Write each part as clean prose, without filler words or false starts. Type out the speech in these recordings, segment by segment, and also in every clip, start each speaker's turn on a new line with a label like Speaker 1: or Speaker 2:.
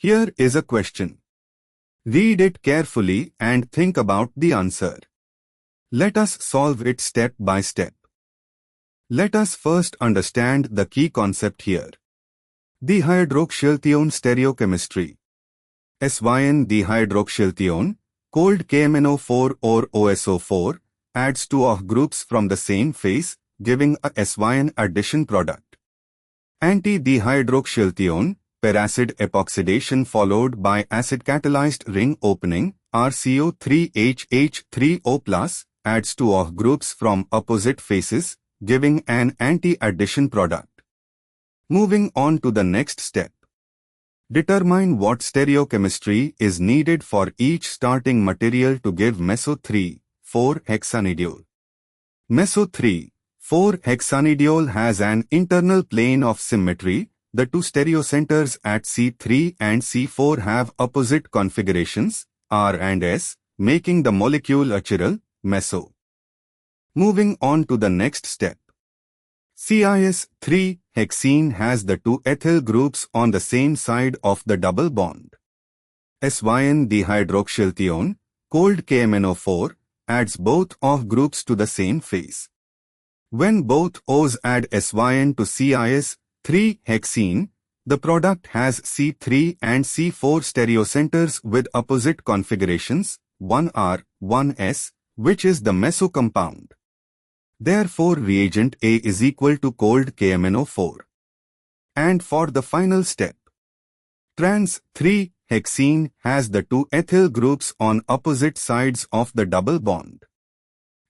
Speaker 1: Here is a question. Read it carefully and think about the answer. Let us solve it step by step. Let us first understand the key concept here. Dihydroxylation stereochemistry. SYN dihydroxylation, called KMNO4 or OSO4, adds two OH groups from the same phase, giving a SYN addition product. Anti-dihydroxylation, peracid epoxidation followed by acid-catalyzed ring opening, RCO3HH3O+, adds two OH groups from opposite phases, giving an anti-addition product. Moving on to the next step. Determine what stereochemistry is needed for each starting material to give meso-3,4-hexanidiol. Meso-3,4-hexanidiol has an internal plane of symmetry. The two stereocenters at C3 and C4 have opposite configurations, R and S, making the molecule a chiral, meso. Moving on to the next step. CIS-3-hexene has the two ethyl groups on the same side of the double bond. SYN dihydroxylation, called KMNO4, adds both OH groups to the same phase. When both O's add SYN to CIS-3-hexene, the product has C3 and C4 stereocenters with opposite configurations, 1R, 1S, which is the meso compound. Therefore, reagent A is equal to cold KMNO4. And for the final step, trans-3-hexene has the two ethyl groups on opposite sides of the double bond.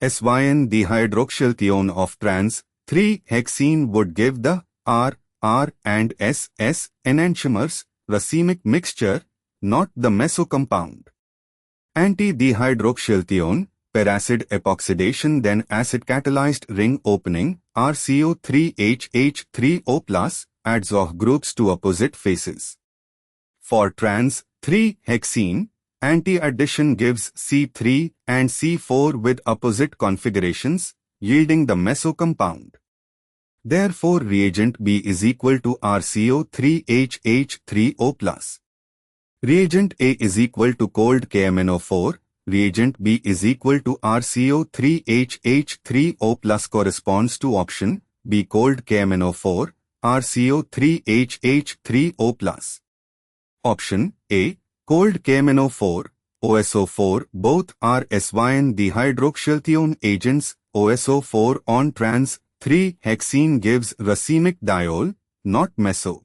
Speaker 1: SYN dihydroxylation of trans-3-hexene would give the R, R and S enantiomers, racemic mixture, not the meso compound. Anti-dihydroxylation, peracid epoxidation then acid-catalyzed ring opening, RCO3HH3O+, adds OH groups to opposite faces. For trans-3-hexene, anti-addition gives C3 and C4 with opposite configurations, yielding the meso compound. Therefore, reagent B is equal to RCO3HH3O+. Reagent A is equal to cold KMNO4. Reagent B is equal to RCO3HH3O+ corresponds to option B, cold KMNO4, RCO3HH3O+. Option A, cold KMNO4, OSO4, both are SYN dihydroxylation agents. OSO4 on trans-3-hexene gives racemic diol, not meso.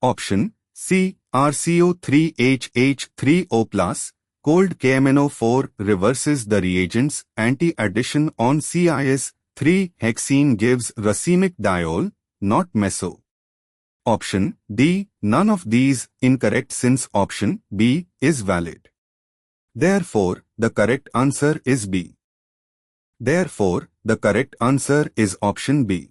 Speaker 1: Option C, RCO3HH3O+, cold KMNO4 reverses the reagent's anti-addition on CIS-3-hexene gives racemic diol, not meso. Option D, none of these incorrect since option B is valid. Therefore, the correct answer is B. Therefore, the correct answer is option B.